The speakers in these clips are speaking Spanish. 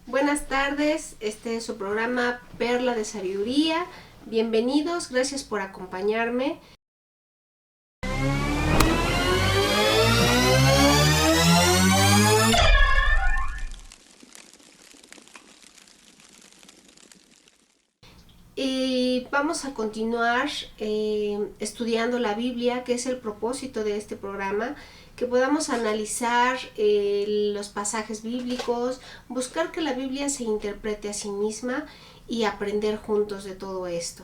Buenas tardes, este es su programa Perla de Sabiduría. Bienvenidos, gracias por acompañarme. Y vamos a continuar estudiando la Biblia, que es el propósito de este programa, que podamos analizar los pasajes bíblicos, buscar que la Biblia se interprete a sí misma y aprender juntos de todo esto.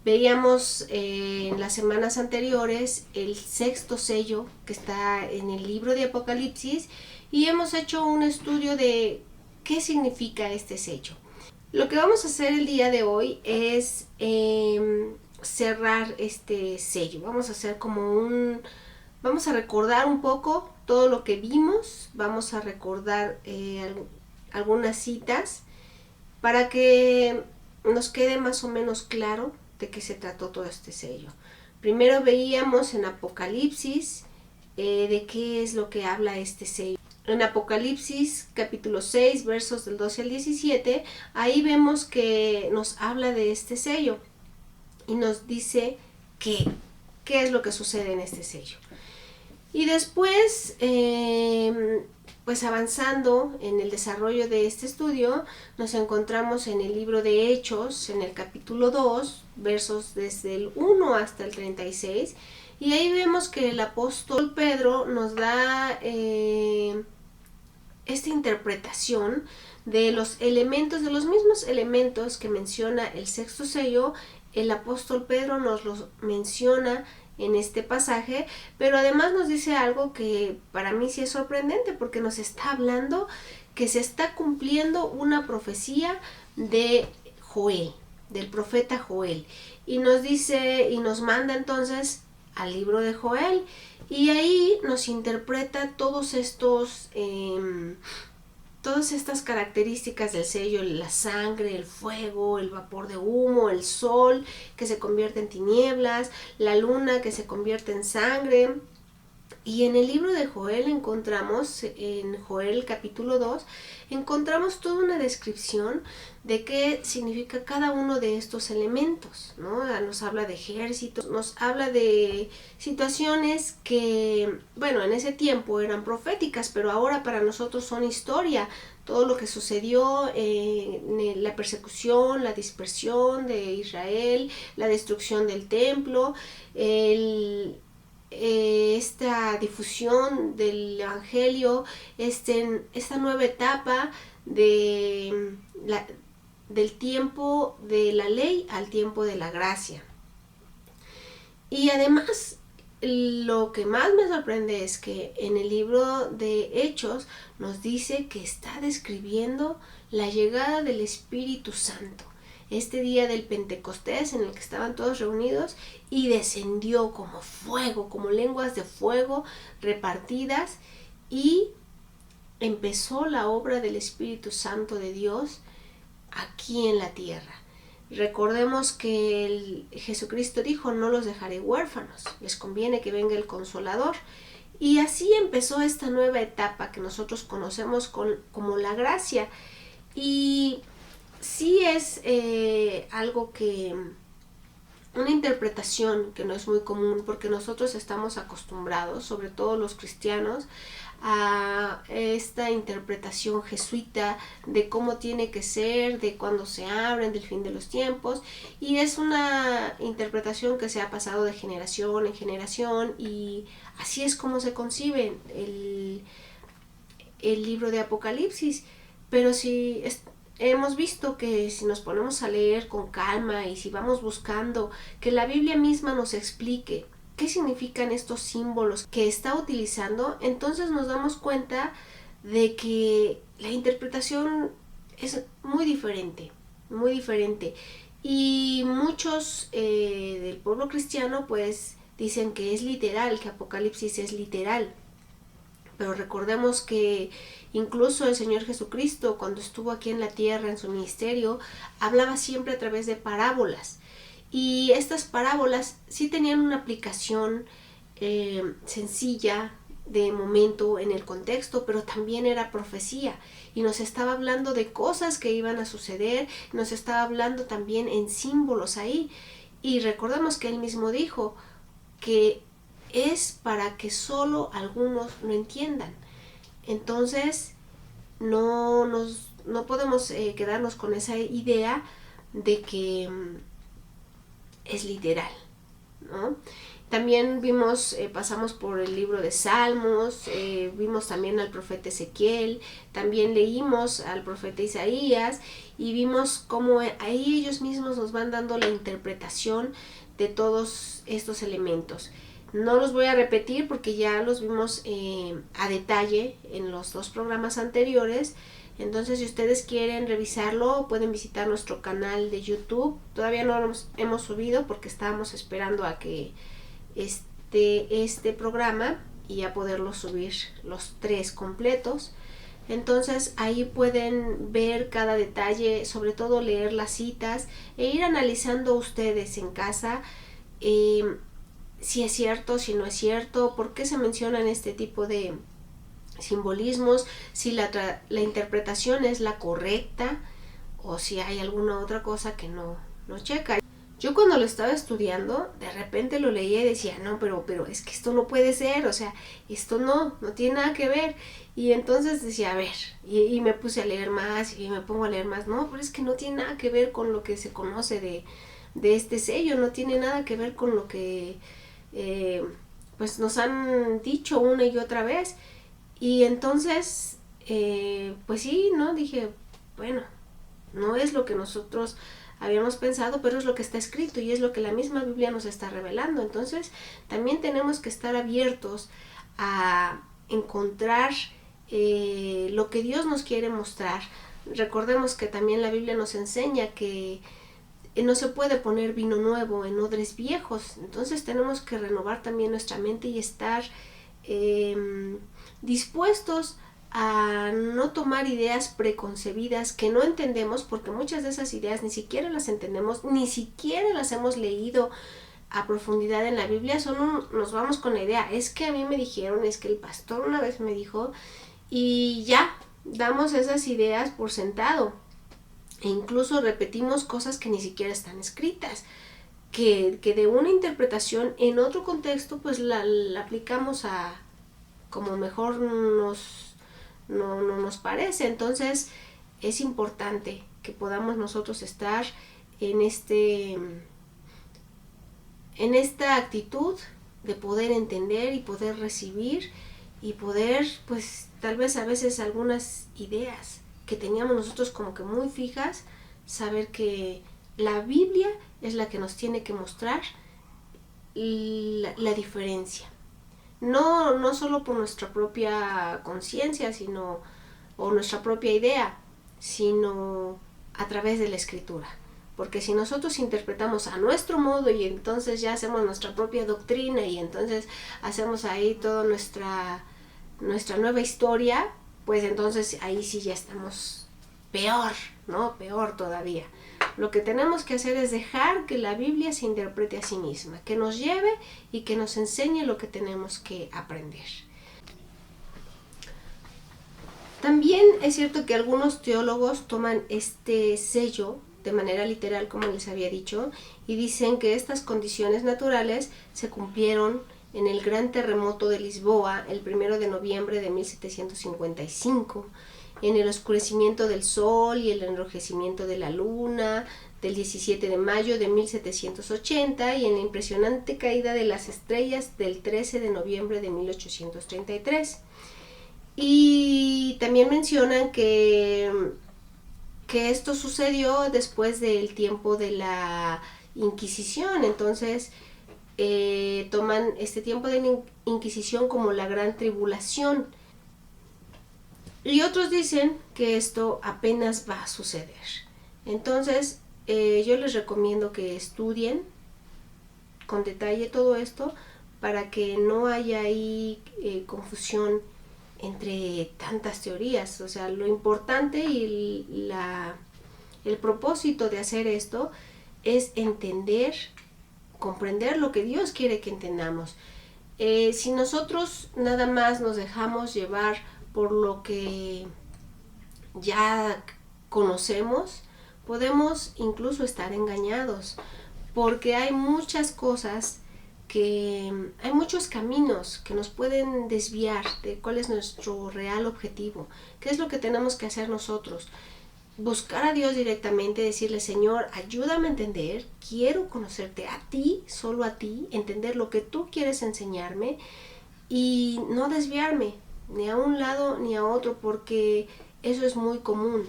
Veíamos en las semanas anteriores el sexto sello que está en el libro de Apocalipsis y hemos hecho un estudio de qué significa este sello. Lo que vamos a hacer el día de hoy es cerrar este sello. Vamos a hacer vamos a recordar un poco todo lo que vimos, vamos a recordar algunas citas para que nos quede más o menos claro de qué se trató todo este sello. Primero veíamos en Apocalipsis de qué es lo que habla este sello. En Apocalipsis capítulo 6 versos del 12 al 17, ahí vemos que nos habla de este sello y nos dice qué es lo que sucede en este sello. Y después, pues avanzando en el desarrollo de este estudio, nos encontramos en el libro de Hechos, en el capítulo 2, versos desde el 1 hasta el 36, y ahí vemos que el apóstol Pedro nos da esta interpretación de los elementos, de los mismos elementos que menciona el sexto sello. El apóstol Pedro nos los menciona en este pasaje, pero además nos dice algo que para mí sí es sorprendente, porque nos está hablando que se está cumpliendo una profecía de Joel, del profeta Joel, y nos dice y nos manda entonces al libro de Joel, y ahí nos interpreta todas estas características del sello: la sangre, el fuego, el vapor de humo, el sol que se convierte en tinieblas, la luna que se convierte en sangre. Y en el libro de Joel encontramos, en Joel capítulo 2, encontramos toda una descripción de qué significa cada uno de estos elementos, ¿no? Nos habla de ejércitos, nos habla de situaciones que, bueno, en ese tiempo eran proféticas, pero ahora para nosotros son historia. Todo lo que sucedió, la persecución, la dispersión de Israel, la destrucción del templo, esta difusión del evangelio, esta nueva etapa del tiempo de la ley al tiempo de la gracia. Y además, lo que más me sorprende es que en el libro de Hechos nos dice que está describiendo la llegada del Espíritu Santo, este día del Pentecostés en el que estaban todos reunidos, y descendió como fuego, como lenguas de fuego repartidas, y empezó la obra del Espíritu Santo de Dios aquí en la tierra. Recordemos que Jesucristo dijo: no los dejaré huérfanos, les conviene que venga el Consolador. Y así empezó esta nueva etapa que nosotros conocemos como la gracia. Y sí es algo una interpretación que no es muy común, porque nosotros estamos acostumbrados, sobre todo los cristianos, a esta interpretación jesuita de cómo tiene que ser, de cuándo se abren, del fin de los tiempos, y es una interpretación que se ha pasado de generación en generación, y así es como se concibe el libro de Apocalipsis. Pero si hemos visto que si nos ponemos a leer con calma y si vamos buscando que la Biblia misma nos explique qué significan estos símbolos que está utilizando, entonces nos damos cuenta de que la interpretación es muy diferente, muy diferente. Y muchos del pueblo cristiano pues dicen que es literal, que Apocalipsis es literal. Pero recordemos que incluso el Señor Jesucristo, cuando estuvo aquí en la tierra en su ministerio, hablaba siempre a través de parábolas. Y estas parábolas sí tenían una aplicación sencilla, de momento en el contexto, pero también era profecía y nos estaba hablando de cosas que iban a suceder, nos estaba hablando también en símbolos ahí. Y recordemos que él mismo dijo que es para que solo algunos lo entiendan. Entonces no podemos quedarnos con esa idea de que es literal, ¿no? También vimos, pasamos por el libro de Salmos, vimos también al profeta Ezequiel, también leímos al profeta Isaías y vimos cómo ahí ellos mismos nos van dando la interpretación de todos estos elementos. No los voy a repetir porque ya los vimos a detalle en los 2 programas anteriores. Entonces, si ustedes quieren revisarlo, pueden visitar nuestro canal de YouTube. Todavía no lo hemos subido porque estábamos esperando a que este programa y a poderlo subir los 3 completos. Entonces ahí pueden ver cada detalle, sobre todo leer las citas e ir analizando ustedes en casa si es cierto, si no es cierto, por qué se mencionan este tipo de simbolismos, si la interpretación es la correcta o si hay alguna otra cosa que no checa. Yo cuando lo estaba estudiando, de repente lo leía y decía, no, pero es que esto no puede ser, o sea, esto no tiene nada que ver. Y entonces decía, a ver, y me puse a leer más y me pongo a leer más, no, pero es que no tiene nada que ver con lo que se conoce de este sello, no tiene nada que ver con lo que pues nos han dicho una y otra vez. Y entonces, pues sí, ¿no? Dije, bueno, no es lo que nosotros habíamos pensado, pero es lo que está escrito y es lo que la misma Biblia nos está revelando. Entonces también tenemos que estar abiertos a encontrar lo que Dios nos quiere mostrar. Recordemos que también la Biblia nos enseña que no se puede poner vino nuevo en odres viejos. Entonces tenemos que renovar también nuestra mente y estar dispuestos a no tomar ideas preconcebidas que no entendemos, porque muchas de esas ideas ni siquiera las entendemos, ni siquiera las hemos leído a profundidad en la Biblia. Solo nos vamos con la idea, es que a mí me dijeron, es que el pastor una vez me dijo, y ya damos esas ideas por sentado e incluso repetimos cosas que ni siquiera están escritas, que de una interpretación en otro contexto pues la aplicamos a como mejor nos parece. Entonces es importante que podamos nosotros estar en esta actitud de poder entender y poder recibir y poder, pues tal vez a veces algunas ideas que teníamos nosotros como que muy fijas, saber que la Biblia es la que nos tiene que mostrar la diferencia. No solo por nuestra propia conciencia, o nuestra propia idea, sino a través de la Escritura. Porque si nosotros interpretamos a nuestro modo y entonces ya hacemos nuestra propia doctrina y entonces hacemos ahí toda nuestra nueva historia, pues entonces ahí sí ya estamos peor, ¿no? Peor todavía. Lo que tenemos que hacer es dejar que la Biblia se interprete a sí misma, que nos lleve y que nos enseñe lo que tenemos que aprender. También es cierto que algunos teólogos toman este sello de manera literal, como les había dicho, y dicen que estas condiciones naturales se cumplieron en el gran terremoto de Lisboa el 1 de noviembre de 1755, en el oscurecimiento del sol y el enrojecimiento de la luna del 17 de mayo de 1780 y en la impresionante caída de las estrellas del 13 de noviembre de 1833. Y también mencionan que esto sucedió después del tiempo de la Inquisición. Entonces toman este tiempo de la Inquisición como la gran tribulación. Y otros dicen que esto apenas va a suceder. Entonces yo les recomiendo que estudien con detalle todo esto para que no haya ahí confusión entre tantas teorías. O sea, lo importante y el propósito de hacer esto es entender, comprender lo que Dios quiere que entendamos. Si nosotros nada más nos dejamos llevar por lo que ya conocemos, podemos incluso estar engañados, porque hay muchas cosas hay muchos caminos que nos pueden desviar de cuál es nuestro real objetivo, qué es lo que tenemos que hacer nosotros. Buscar a Dios directamente, decirle: Señor, ayúdame a entender, quiero conocerte a ti, solo a ti, entender lo que tú quieres enseñarme y no desviarme ni a un lado ni a otro, porque eso es muy común.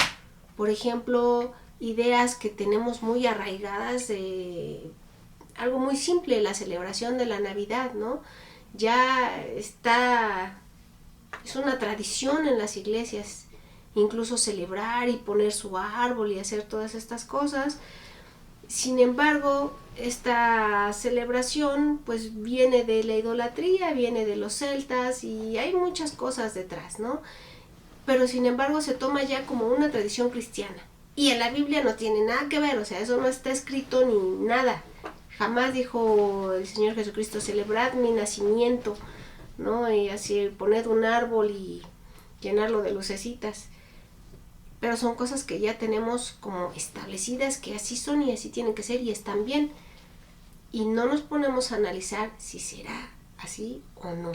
Por ejemplo, ideas que tenemos muy arraigadas de algo muy simple, la celebración de la Navidad, ¿no? Ya está, es una tradición en las iglesias, incluso celebrar y poner su árbol y hacer todas estas cosas. Sin embargo, esta celebración pues viene de la idolatría, viene de los celtas y hay muchas cosas detrás, ¿no? Pero sin embargo se toma ya como una tradición cristiana. Y en la Biblia no tiene nada que ver, o sea, eso no está escrito ni nada. Jamás dijo el Señor Jesucristo: celebrad mi nacimiento, ¿no? Y así poned un árbol y llenarlo de lucecitas. Pero son cosas que ya tenemos como establecidas, que así son y así tienen que ser y están bien. Y no nos ponemos a analizar si será así o no.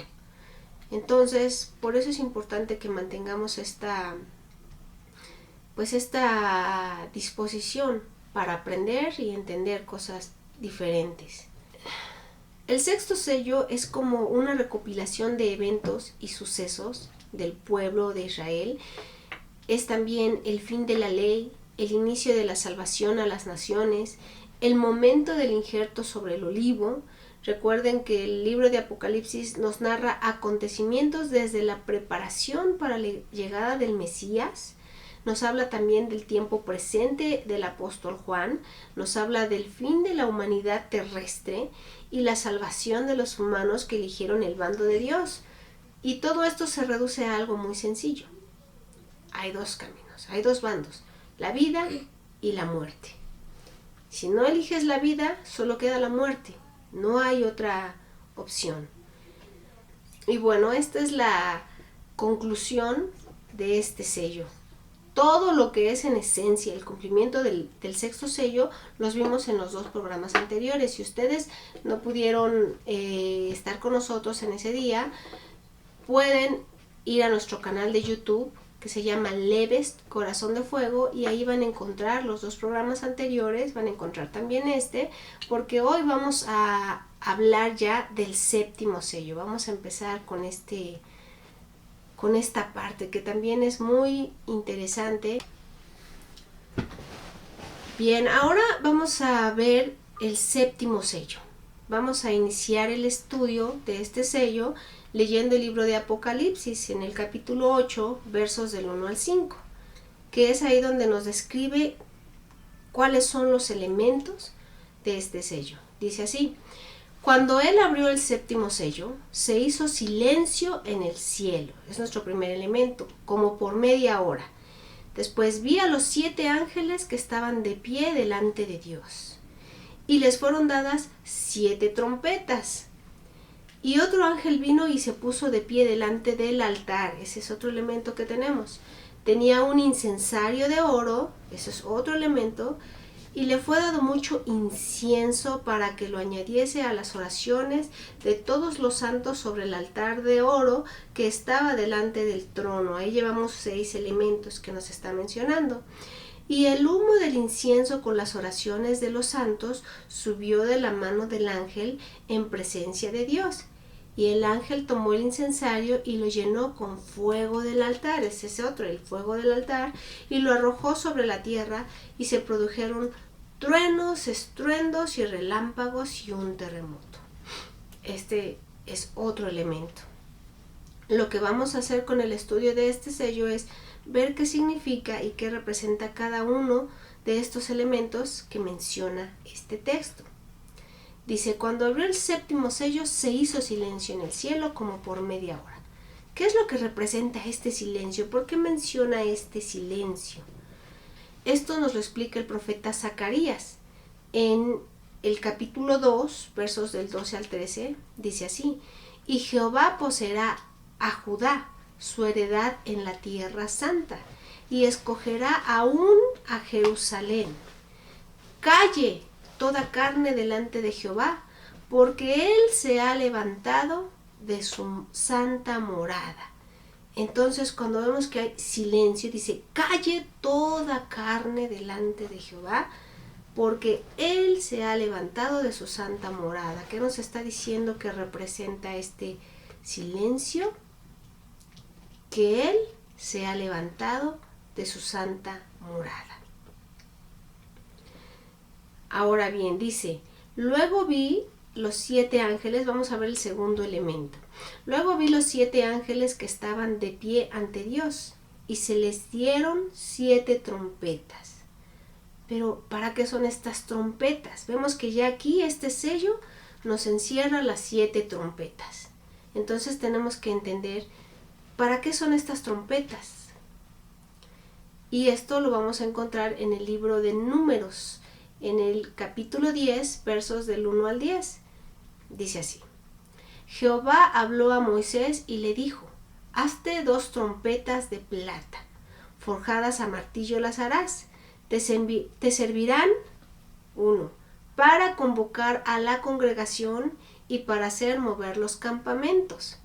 Entonces, por eso es importante que mantengamos esta disposición para aprender y entender cosas diferentes. El sexto sello es como una recopilación de eventos y sucesos del pueblo de Israel. Es también el fin de la ley, el inicio de la salvación a las naciones, el momento del injerto sobre el olivo. Recuerden que el libro de Apocalipsis nos narra acontecimientos desde la preparación para la llegada del Mesías. Nos habla también del tiempo presente del apóstol Juan, nos habla del fin de la humanidad terrestre y la salvación de los humanos que eligieron el bando de Dios. Y todo esto se reduce a algo muy sencillo. Hay dos caminos, hay dos bandos, la vida y la muerte. Si no eliges la vida, solo queda la muerte, no hay otra opción. Y bueno, esta es la conclusión de este sello. Todo lo que es en esencia el cumplimiento del sexto sello los vimos en los dos programas anteriores. Si ustedes no pudieron estar con nosotros en ese día, pueden ir a nuestro canal de YouTube que se llama Leves Corazón de Fuego y ahí van a encontrar los dos programas anteriores, van a encontrar también porque hoy vamos a hablar ya del séptimo sello. Vamos a empezar con esta parte que también es muy interesante. Bien, ahora vamos a ver el séptimo sello. Vamos a iniciar el estudio de este sello leyendo el libro de Apocalipsis en el capítulo 8, versos del 1 al 5, que es ahí donde nos describe cuáles son los elementos de este sello. Dice así: cuando él abrió el séptimo sello, se hizo silencio en el cielo. Es nuestro primer elemento, como por media hora. Después vi a los 7 ángeles que estaban de pie delante de Dios. Y les fueron dadas 7 trompetas. Y otro ángel vino y se puso de pie delante del altar. Ese es otro elemento que tenemos. Tenía un incensario de oro, eso es otro elemento, y le fue dado mucho incienso para que lo añadiese a las oraciones de todos los santos sobre el altar de oro que estaba delante del trono. Ahí llevamos 6 elementos que nos está mencionando. Y el humo del incienso con las oraciones de los santos subió de la mano del ángel en presencia de Dios. Y el ángel tomó el incensario y lo llenó con fuego del altar, ese es otro, el fuego del altar, y lo arrojó sobre la tierra y se produjeron truenos, estruendos y relámpagos y un terremoto. Este es otro elemento. Lo que vamos a hacer con el estudio de este sello es ver qué significa y qué representa cada uno de estos elementos que menciona este texto. Dice: cuando abrió el séptimo sello se hizo silencio en el cielo como por media hora. ¿Qué es lo que representa este silencio? ¿Por qué menciona este silencio? Esto nos lo explica el profeta Zacarías. En el capítulo 2, versos del 12 al 13, dice así: y Jehová poseerá a Judá, su heredad en la tierra santa, y escogerá aún a Jerusalén. Calle toda carne delante de Jehová, porque él se ha levantado de su santa morada. Entonces, cuando vemos que hay silencio, dice, calle toda carne delante de Jehová, porque él se ha levantado de su santa morada. ¿Qué nos está diciendo que representa este silencio? Que él se ha levantado de su santa morada. Ahora bien, dice, luego vi los 7 ángeles, vamos a ver el segundo elemento. Luego vi los 7 ángeles que estaban de pie ante Dios, y se les dieron 7 trompetas. Pero, ¿para qué son estas trompetas? Vemos que ya aquí este sello nos encierra las 7 trompetas. Entonces tenemos que entender ¿para qué son estas trompetas? Y esto lo vamos a encontrar en el libro de Números, en el capítulo 10, versos del 1 al 10. Dice así: Jehová habló a Moisés y le dijo: hazte 2 trompetas de plata, forjadas a martillo las harás. Te servirán, 1, para convocar a la congregación y para hacer mover los campamentos.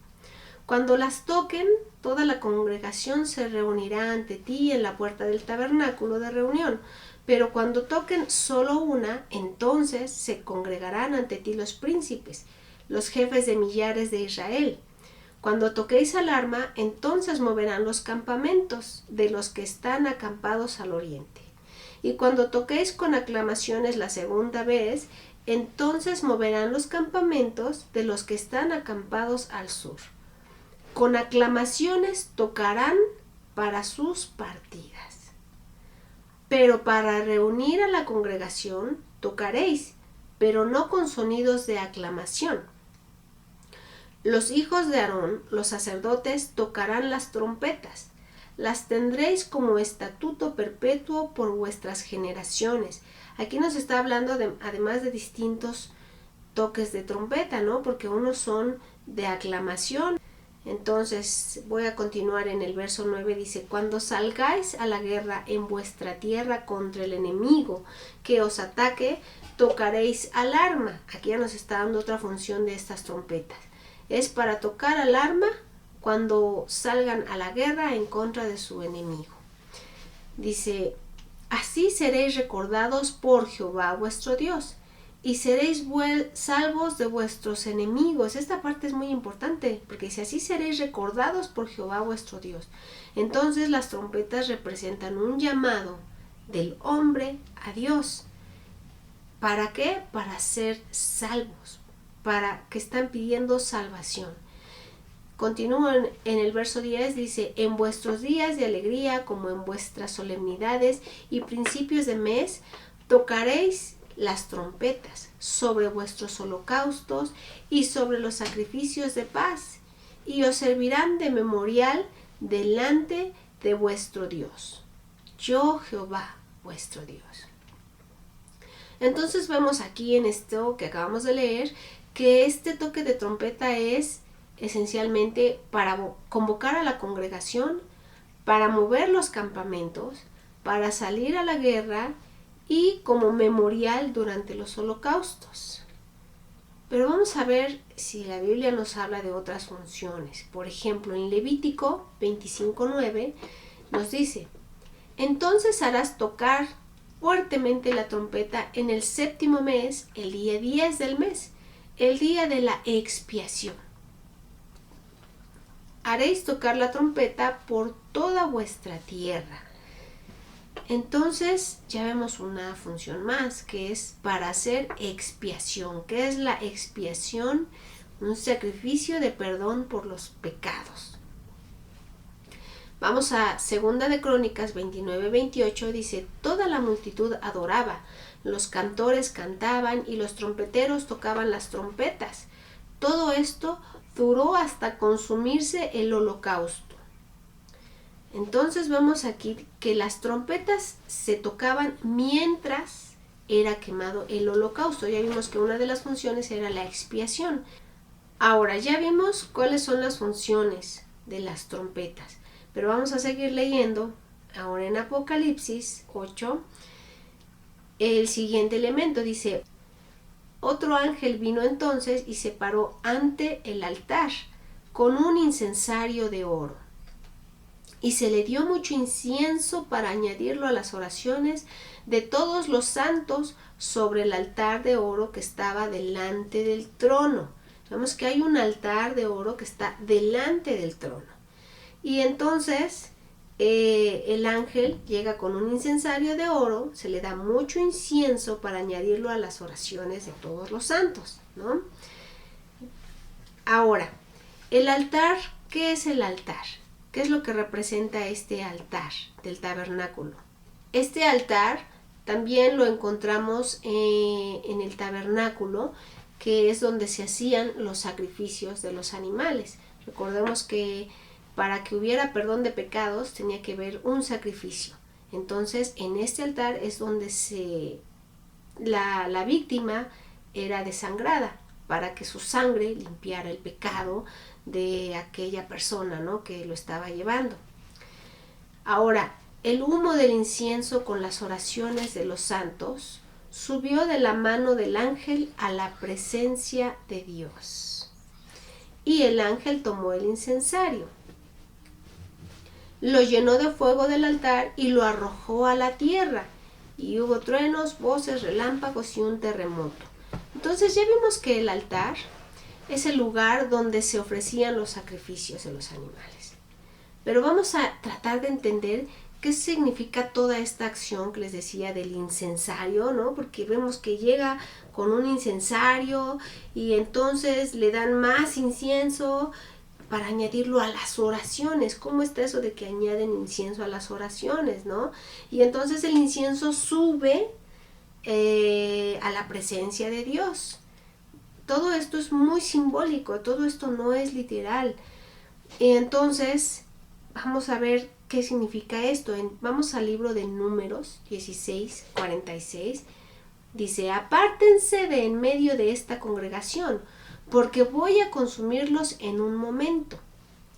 Cuando las toquen, toda la congregación se reunirá ante ti en la puerta del tabernáculo de reunión. Pero cuando toquen solo una, entonces se congregarán ante ti los príncipes, los jefes de millares de Israel. Cuando toquéis alarma, entonces moverán los campamentos de los que están acampados al oriente. Y cuando toquéis con aclamaciones la segunda vez, entonces moverán los campamentos de los que están acampados al sur. Con aclamaciones tocarán para sus partidas. Pero para reunir a la congregación tocaréis, pero no con sonidos de aclamación. Los hijos de Aarón, los sacerdotes, tocarán las trompetas. Las tendréis como estatuto perpetuo por vuestras generaciones. Aquí nos está hablando además de distintos toques de trompeta, ¿no? Porque unos son de aclamación. Entonces voy a continuar en el verso 9, dice: cuando salgáis a la guerra en vuestra tierra contra el enemigo que os ataque, tocaréis alarma. Aquí ya nos está dando otra función de estas trompetas. Es para tocar alarma cuando salgan a la guerra en contra de su enemigo. Dice: así seréis recordados por Jehová vuestro Dios, y seréis salvos de vuestros enemigos. Esta parte es muy importante, porque dice: así seréis recordados por Jehová vuestro Dios. Entonces las trompetas representan un llamado del hombre a Dios. ¿Para qué? Para ser salvos, para que están pidiendo salvación. Continúan en el verso 10, dice: en vuestros días de alegría, como en vuestras solemnidades y principios de mes, tocaréis las trompetas sobre vuestros holocaustos y sobre los sacrificios de paz, y os servirán de memorial delante de vuestro Dios. Yo, Jehová, vuestro Dios. Entonces vemos aquí en esto que acabamos de leer que este toque de trompeta es esencialmente para convocar a la congregación, para mover los campamentos, para salir a la guerra y como memorial durante los holocaustos. Pero vamos a ver si la Biblia nos habla de otras funciones. Por ejemplo, en Levítico 25:9 nos dice: entonces harás tocar fuertemente la trompeta en el 7º mes, el día 10 del mes, el día de la expiación. Haréis tocar la trompeta por toda vuestra tierra. Entonces ya vemos una función más, que es para hacer expiación. ¿Qué es la expiación? Un sacrificio de perdón por los pecados. Vamos a 2 de Crónicas 29:28, dice: toda la multitud adoraba, los cantores cantaban y los trompeteros tocaban las trompetas. Todo esto duró hasta consumirse el holocausto. Entonces vemos aquí que las trompetas se tocaban mientras era quemado el holocausto. Ya vimos que una de las funciones era la expiación. Ahora, ya vimos cuáles son las funciones de las trompetas, pero vamos a seguir leyendo ahora en Apocalipsis 8. El siguiente elemento dice: otro ángel vino entonces y se paró ante el altar con un incensario de oro, y se le dio mucho incienso para añadirlo a las oraciones de todos los santos sobre el altar de oro que estaba delante del trono. Vemos que hay un altar de oro que está delante del trono. Y entonces el ángel llega con un incensario de oro, se le da mucho incienso para añadirlo a las oraciones de todos los santos, ¿no? Ahora, el altar, ¿qué es el altar? ¿Qué es lo que representa este altar del tabernáculo? Este altar también lo encontramos en el tabernáculo, que es donde se hacían los sacrificios de los animales. Recordemos que para que hubiera perdón de pecados tenía que haber un sacrificio. Entonces, en este altar es donde la víctima era desangrada, para que su sangre limpiara el pecado de aquella persona, ¿no?, que lo estaba llevando. Ahora, el humo del incienso con las oraciones de los santos subió de la mano del ángel a la presencia de Dios. Y el ángel tomó el incensario, lo llenó de fuego del altar y lo arrojó a la tierra. Y hubo truenos, voces, relámpagos y un terremoto. Entonces ya vimos que el altar es el lugar donde se ofrecían los sacrificios de los animales. Pero vamos a tratar de entender qué significa toda esta acción que les decía del incensario, ¿no? Porque vemos que llega con un incensario y entonces le dan más incienso para añadirlo a las oraciones. ¿Cómo está eso de que añaden incienso a las oraciones, no? Y entonces el incienso sube a la presencia de Dios. Todo esto es muy simbólico, todo esto no es literal. Y entonces vamos a ver qué significa esto. Vamos al libro de Números 16:46. Dice: apártense de en medio de esta congregación, porque voy a consumirlos en un momento.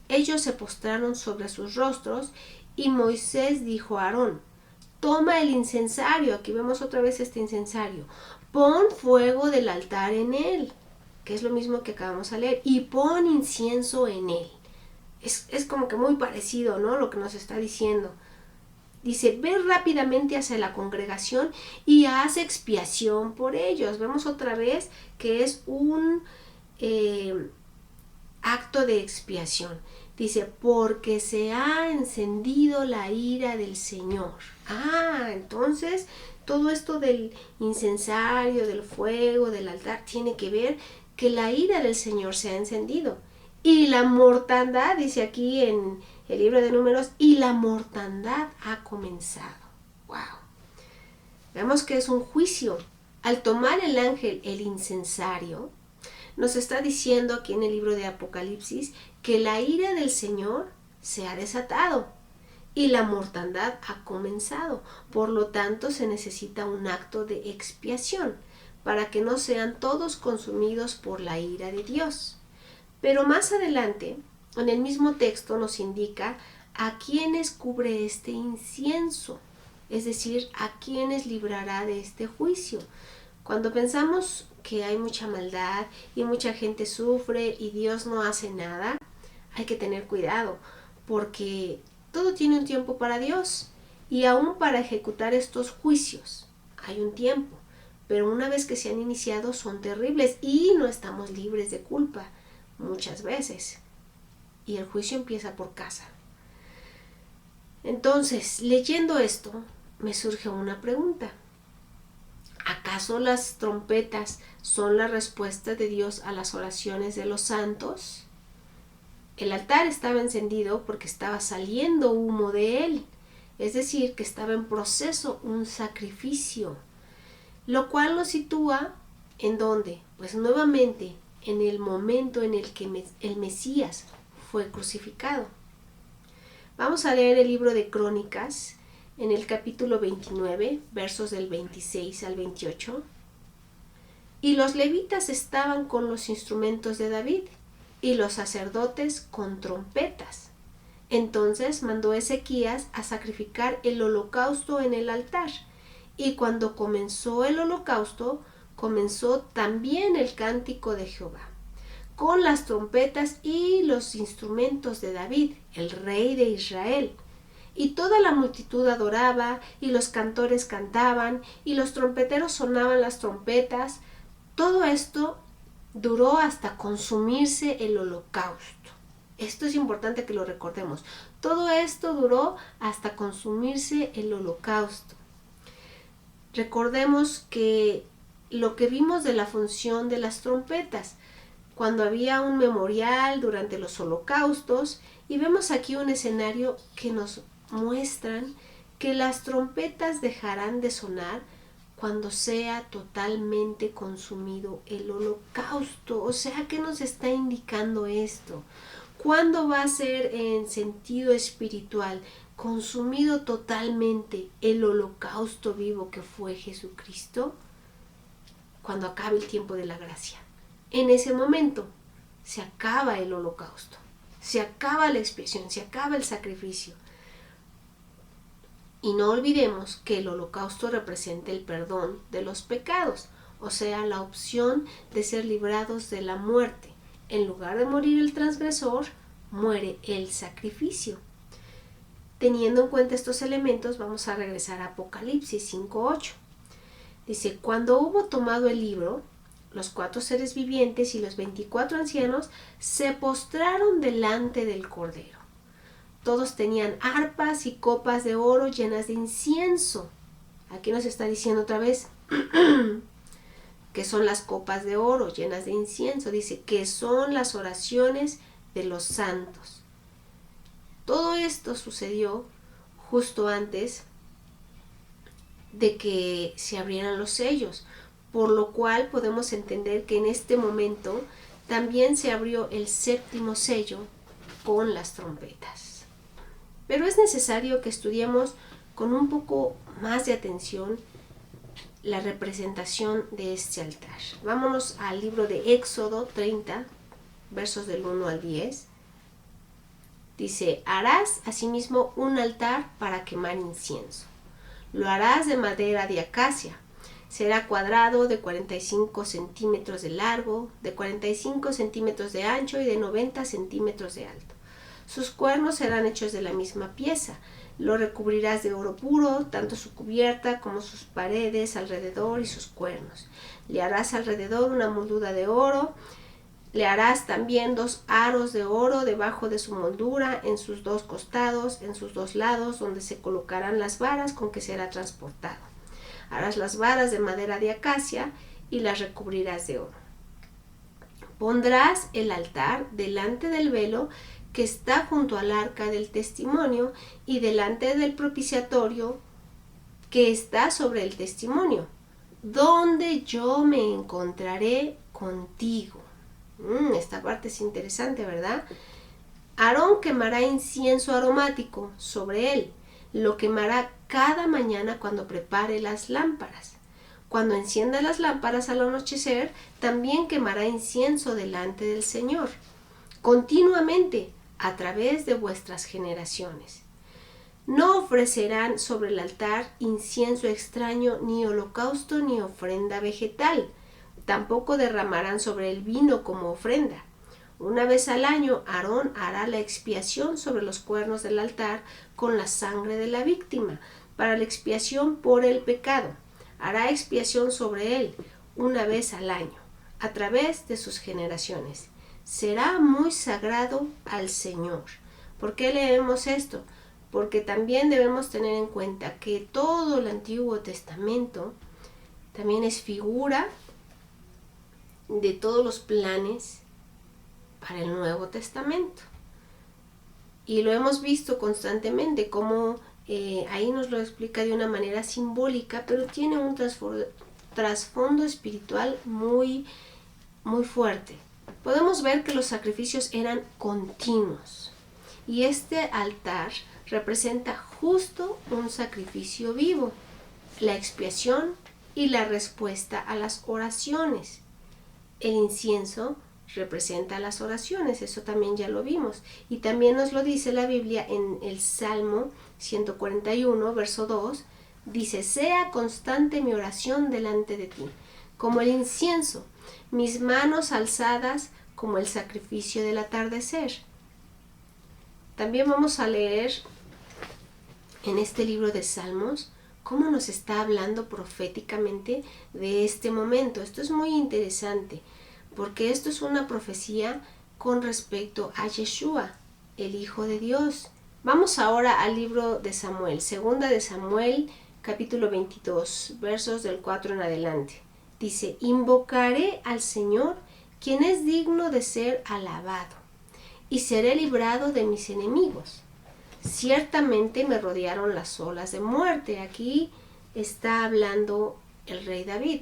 Ellos se postraron sobre sus rostros y Moisés dijo a Aarón: toma el incensario, aquí vemos otra vez este incensario, pon fuego del altar en él, que es lo mismo que acabamos de leer, y pon incienso en él. Es como que muy parecido, ¿no?, lo que nos está diciendo. Dice: ve rápidamente hacia la congregación y haz expiación por ellos. Vemos otra vez que es un acto de expiación. Dice: porque se ha encendido la ira del Señor. Entonces todo esto del incensario, del fuego, del altar, tiene que ver que la ira del Señor se ha encendido. Y la mortandad, dice aquí en el libro de Números, y la mortandad ha comenzado. ¡Wow! Vemos que es un juicio. Al tomar el ángel el incensario, nos está diciendo aquí en el libro de Apocalipsis que la ira del Señor se ha desatado y la mortandad ha comenzado. Por lo tanto, se necesita un acto de expiación para que no sean todos consumidos por la ira de Dios. Pero más adelante, en el mismo texto nos indica a quiénes cubre este incienso, es decir, a quiénes librará de este juicio. Cuando pensamos que hay mucha maldad y mucha gente sufre y Dios no hace nada, hay que tener cuidado, porque todo tiene un tiempo para Dios, y aún para ejecutar estos juicios hay un tiempo, pero una vez que se han iniciado son terribles y no estamos libres de culpa muchas veces, y el juicio empieza por casa. Entonces, leyendo esto, me surge una pregunta: ¿acaso las trompetas son la respuesta de Dios a las oraciones de los santos? El altar estaba encendido porque estaba saliendo humo de él, es decir, que estaba en proceso un sacrificio, lo cual lo sitúa ¿en dónde? Pues nuevamente en el momento en el que el Mesías fue crucificado. Vamos a leer el libro de Crónicas en el capítulo 29, versos del 26 al 28. y los levitas estaban con los instrumentos de David, y los sacerdotes con trompetas. Entonces mandó Ezequías a sacrificar el holocausto en el altar, y cuando comenzó el holocausto, comenzó también el cántico de Jehová, con las trompetas y los instrumentos de David, el rey de Israel. Y toda la multitud adoraba, y los cantores cantaban, y los trompeteros sonaban las trompetas. Todo esto duró hasta consumirse el holocausto. Esto es importante que lo recordemos. Todo esto duró hasta consumirse el holocausto. Recordemos que lo que vimos de la función de las trompetas, cuando había un memorial durante los holocaustos, y vemos aquí un escenario que nos muestran que las trompetas dejarán de sonar cuando sea totalmente consumido el holocausto. O sea, ¿qué nos está indicando esto? ¿Cuándo va a ser en sentido espiritual consumido totalmente el holocausto vivo que fue Jesucristo? Cuando acabe el tiempo de la gracia. En ese momento se acaba el holocausto, se acaba la expiación, se acaba el sacrificio. Y no olvidemos que el holocausto representa el perdón de los pecados, o sea, la opción de ser librados de la muerte. En lugar de morir el transgresor, muere el sacrificio. Teniendo en cuenta estos elementos, vamos a regresar a Apocalipsis 5:8. Dice: cuando hubo tomado el libro, los 4 seres vivientes y los 24 ancianos se postraron delante del Cordero. Todos tenían arpas y copas de oro llenas de incienso. Aquí nos está diciendo otra vez que son las copas de oro llenas de incienso. Dice que son las oraciones de los santos. Todo esto sucedió justo antes de que se abrieran los sellos, por lo cual podemos entender que en este momento también se abrió el 7º sello con las trompetas. Pero es necesario que estudiemos con un poco más de atención la representación de este altar. Vámonos al libro de Éxodo 30, versos del 1 al 10. Dice: harás asimismo un altar para quemar incienso. Lo harás de madera de acacia. Será cuadrado, de 45 centímetros de largo, de 45 centímetros de ancho y de 90 centímetros de alto. Sus cuernos serán hechos de la misma pieza. Lo recubrirás de oro puro, tanto su cubierta como sus paredes alrededor y sus cuernos. Le harás alrededor una moldura de oro. Le harás también 2 aros de oro debajo de su moldura, en sus 2 costados, en sus 2 lados, donde se colocarán las varas con que será transportado. Harás las varas de madera de acacia y las recubrirás de oro. Pondrás el altar delante del velo que está junto al arca del testimonio y delante del propiciatorio que está sobre el testimonio, donde yo me encontraré contigo. Esta parte es interesante, ¿verdad? Aarón quemará incienso aromático sobre él. Lo quemará cada mañana cuando prepare las lámparas. Cuando encienda las lámparas al anochecer, también quemará incienso delante del Señor, continuamente, a través de vuestras generaciones. No ofrecerán sobre el altar incienso extraño, ni holocausto, ni ofrenda vegetal. Tampoco derramarán sobre el vino como ofrenda. Una vez al año, Aarón hará la expiación sobre los cuernos del altar con la sangre de la víctima, para la expiación por el pecado. Hará expiación sobre él una vez al año, a través de sus generaciones. Será muy sagrado al Señor. ¿Por qué leemos esto? Porque también debemos tener en cuenta que todo el Antiguo Testamento también es figura de todos los planes para el Nuevo Testamento. Y lo hemos visto constantemente, como ahí nos lo explica de una manera simbólica, pero tiene un trasfondo espiritual muy, muy fuerte. Podemos ver que los sacrificios eran continuos, y este altar representa justo un sacrificio vivo, la expiación y la respuesta a las oraciones. El incienso representa las oraciones, eso también ya lo vimos. Y también nos lo dice la Biblia en el Salmo 141, verso 2, dice: sea constante mi oración delante de ti, como el incienso, mis manos alzadas como el sacrificio del atardecer. También vamos a leer en este libro de Salmos cómo nos está hablando proféticamente de este momento. Esto es muy interesante, porque esto es una profecía con respecto a Yeshua, el Hijo de Dios. Vamos ahora al libro de Samuel, segunda de Samuel, capítulo 22, versos del 4 en adelante. Dice: invocaré al Señor, quien es digno de ser alabado, y seré librado de mis enemigos. Ciertamente me rodearon las olas de muerte. Aquí está hablando el rey David.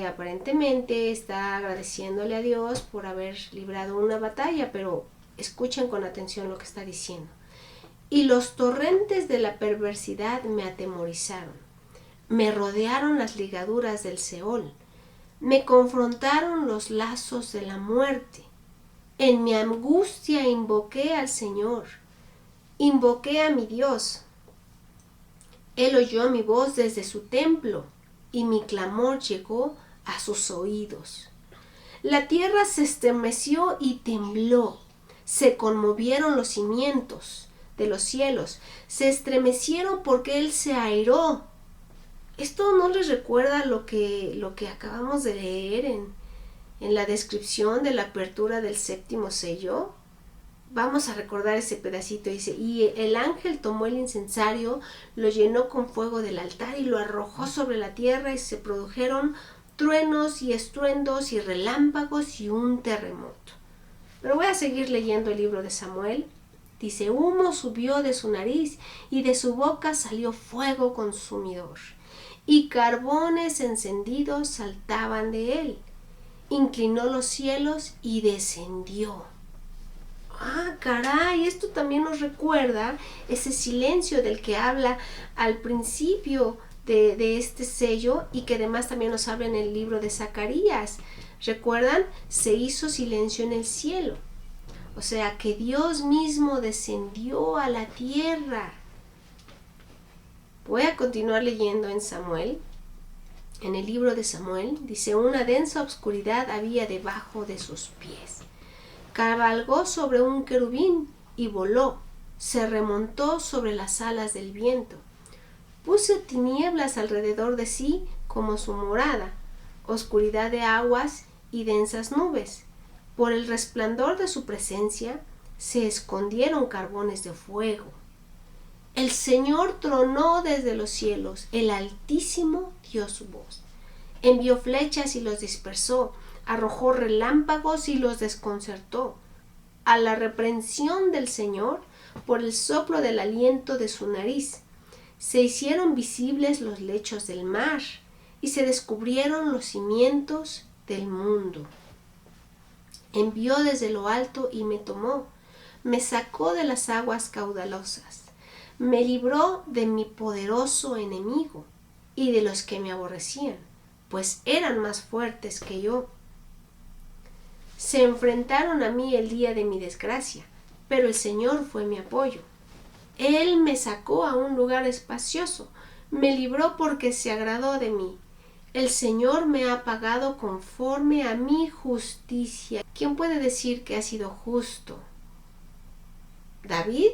Aparentemente está agradeciéndole a Dios por haber librado una batalla, pero escuchen con atención lo que está diciendo. Y los torrentes de la perversidad me atemorizaron, me rodearon las ligaduras del Seol, me confrontaron los lazos de la muerte. En mi angustia invoqué al Señor, invoqué a mi Dios. Él oyó mi voz desde su templo, y mi clamor llegó a sus oídos. La tierra se estremeció y tembló, se conmovieron los cimientos de los cielos, se estremecieron porque Él se airó. ¿Esto no les recuerda lo que acabamos de leer en la descripción de la apertura del séptimo sello? Vamos a recordar ese pedacito. Dice: y el ángel tomó el incensario, lo llenó con fuego del altar y lo arrojó sobre la tierra, y se produjeron truenos y estruendos y relámpagos y un terremoto. Pero voy a seguir leyendo el libro de Samuel. Dice: humo subió de su nariz y de su boca salió fuego consumidor, y carbones encendidos saltaban de él. Inclinó los cielos y descendió. Ah, caray, esto también nos recuerda ese silencio del que habla al principio de este sello, y que además también nos habla en el libro de Zacarías. ¿Recuerdan? Se hizo silencio en el cielo. O sea, que Dios mismo descendió a la tierra. Voy a continuar leyendo en Samuel. En el libro de Samuel dice: una densa oscuridad había debajo de sus pies. Cabalgó sobre un querubín y voló, se remontó sobre las alas del viento. Puso tinieblas alrededor de sí como su morada, oscuridad de aguas y densas nubes. Por el resplandor de su presencia se escondieron carbones de fuego. El Señor tronó desde los cielos, el Altísimo dio su voz. Envió flechas y los dispersó, arrojó relámpagos y los desconcertó. A la reprensión del Señor, por el soplo del aliento de su nariz, se hicieron visibles los lechos del mar y se descubrieron los cimientos del mundo. Envió desde lo alto y me tomó, me sacó de las aguas caudalosas, me libró de mi poderoso enemigo y de los que me aborrecían, pues eran más fuertes que yo. Se enfrentaron a mí el día de mi desgracia, pero el Señor fue mi apoyo. Él me sacó a un lugar espacioso, me libró porque se agradó de mí. El Señor me ha pagado conforme a mi justicia. ¿Quién puede decir que ha sido justo? ¿David?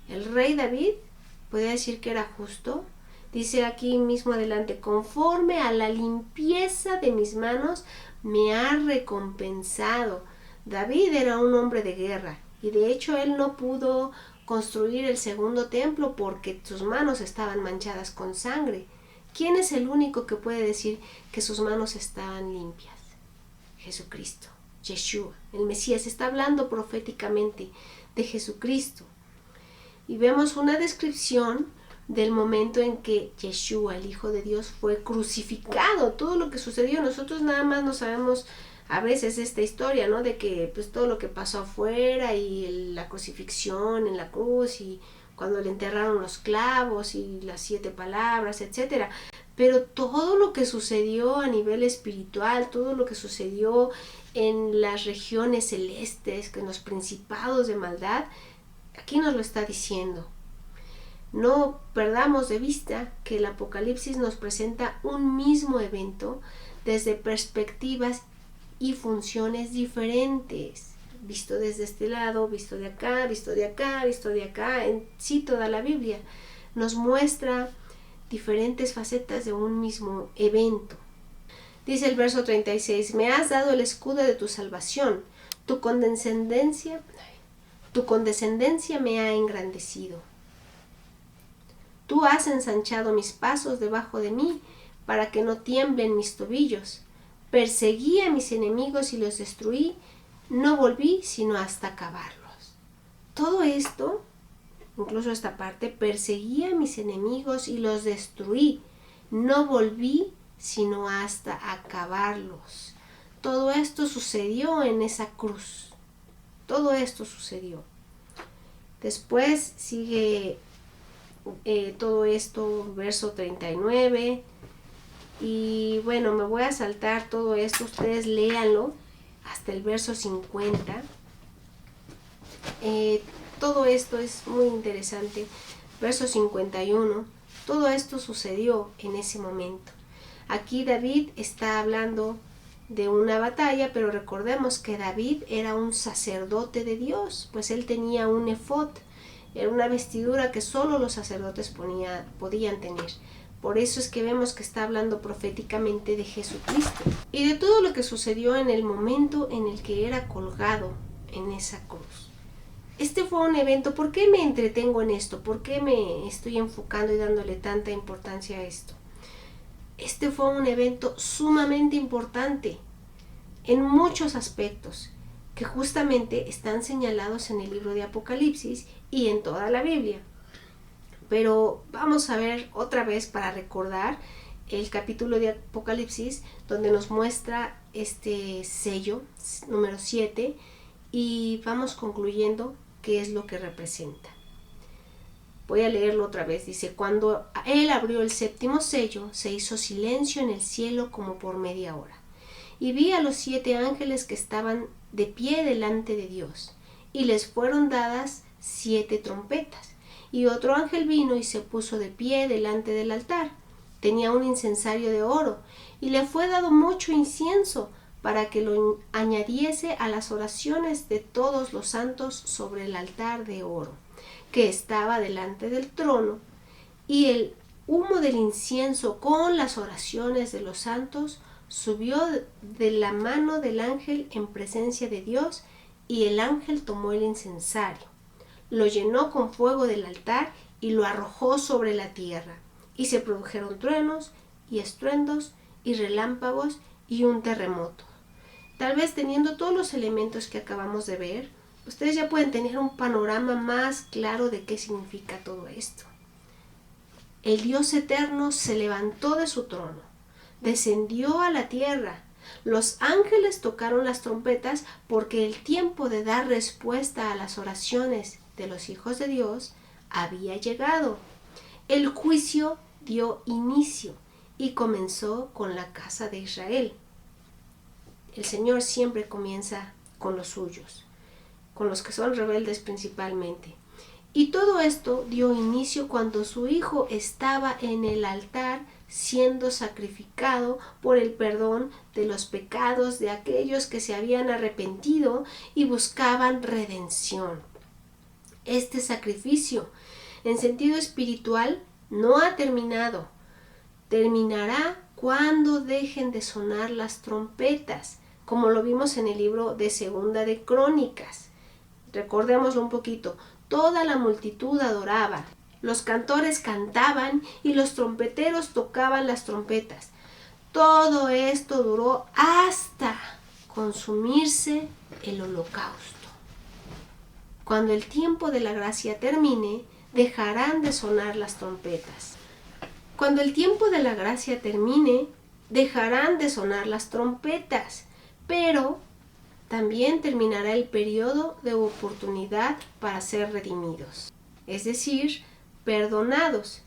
¿El rey David? ¿Puede decir que era justo? Dice aquí mismo adelante: conforme a la limpieza de mis manos me ha recompensado. David era un hombre de guerra, y de hecho él no pudo construir el segundo templo porque sus manos estaban manchadas con sangre. ¿Quién es el único que puede decir que sus manos estaban limpias? Jesucristo, Yeshua, el Mesías. Está hablando proféticamente de Jesucristo. Y vemos una descripción del momento en que Yeshua, el Hijo de Dios, fue crucificado. Todo lo que sucedió, nosotros nada más no sabemos a veces esta historia, ¿no? De que pues todo lo que pasó afuera y la crucifixión en la cruz y cuando le enterraron los clavos y las 7 palabras, etcétera. Pero todo lo que sucedió a nivel espiritual, todo lo que sucedió en las regiones celestes, en los principados de maldad, aquí nos lo está diciendo. No perdamos de vista que el Apocalipsis nos presenta un mismo evento desde perspectivas y funciones diferentes, visto desde este lado, visto de acá, visto de acá, visto de acá. En sí, toda la Biblia nos muestra diferentes facetas de un mismo evento. Dice el verso 36, me has dado el escudo de tu salvación, tu condescendencia me ha engrandecido. Tú has ensanchado mis pasos debajo de mí, para que no tiemblen mis tobillos. Perseguí a mis enemigos y los destruí, no volví sino hasta acabarlos. Todo esto, incluso esta parte, perseguí a mis enemigos y los destruí, no volví sino hasta acabarlos. Todo esto sucedió en esa cruz. Todo esto sucedió. Después sigue todo esto, verso 39. Y bueno, me voy a saltar todo esto, ustedes léanlo hasta el verso 50. Todo esto es muy interesante. Verso 51, todo esto sucedió en ese momento. Aquí David está hablando de una batalla, pero recordemos que David era un sacerdote de Dios, pues él tenía un efod, era una vestidura que solo los sacerdotes podían tener. Por eso es que vemos que está hablando proféticamente de Jesucristo y de todo lo que sucedió en el momento en el que era colgado en esa cruz. Este fue un evento. ¿Por qué me entretengo en esto? ¿Por qué me estoy enfocando y dándole tanta importancia a esto? Este fue un evento sumamente importante en muchos aspectos que justamente están señalados en el libro de Apocalipsis y en toda la Biblia. Pero vamos a ver otra vez para recordar el capítulo de Apocalipsis donde nos muestra este sello número 7 y vamos concluyendo qué es lo que representa. Voy a leerlo otra vez. Dice, cuando él abrió el séptimo sello, se hizo silencio en el cielo como por media hora. Y vi a los 7 ángeles que estaban de pie delante de Dios, y les fueron dadas 7 trompetas. Y otro ángel vino y se puso de pie delante del altar. Tenía un incensario de oro, y le fue dado mucho incienso, para que lo añadiese a las oraciones de todos los santos sobre el altar de oro que estaba delante del trono, y el humo del incienso con las oraciones de los santos subió de la mano del ángel en presencia de Dios, y el ángel tomó el incensario, lo llenó con fuego del altar y lo arrojó sobre la tierra, y se produjeron truenos y estruendos y relámpagos y un terremoto. Tal vez teniendo todos los elementos que acabamos de ver, ustedes ya pueden tener un panorama más claro de qué significa todo esto. El Dios eterno se levantó de su trono, descendió a la tierra. Los ángeles tocaron las trompetas porque el tiempo de dar respuesta a las oraciones de los hijos de Dios había llegado. El juicio dio inicio y comenzó con la casa de Israel. El Señor siempre comienza con los suyos, con los que son rebeldes principalmente. Y todo esto dio inicio cuando su hijo estaba en el altar siendo sacrificado por el perdón de los pecados de aquellos que se habían arrepentido y buscaban redención. Este sacrificio, en sentido espiritual, no ha terminado. Terminará cuando dejen de sonar las trompetas, como lo vimos en el libro de Segunda de Crónicas. Recordémoslo un poquito. Toda la multitud adoraba, los cantores cantaban y los trompeteros tocaban las trompetas. Todo esto duró hasta consumirse el holocausto. Cuando el tiempo de la gracia termine, dejarán de sonar las trompetas. Cuando el tiempo de la gracia termine, dejarán de sonar las trompetas, pero también terminará el periodo de oportunidad para ser redimidos, es decir, perdonados,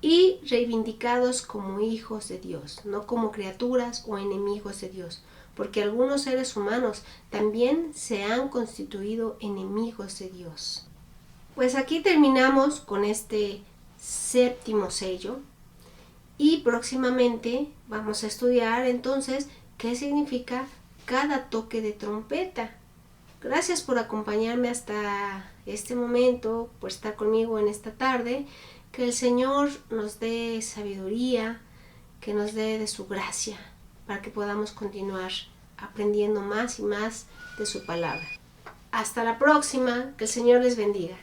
y reivindicados como hijos de Dios, no como criaturas o enemigos de Dios, porque algunos seres humanos también se han constituido enemigos de Dios. Pues aquí terminamos con este 7º sello y próximamente vamos a estudiar entonces qué significa cada toque de trompeta. Gracias por acompañarme hasta este momento, por estar conmigo en esta tarde. Que el Señor nos dé sabiduría, que nos dé de su gracia, para que podamos continuar aprendiendo más y más de su palabra. Hasta la próxima, que el Señor les bendiga.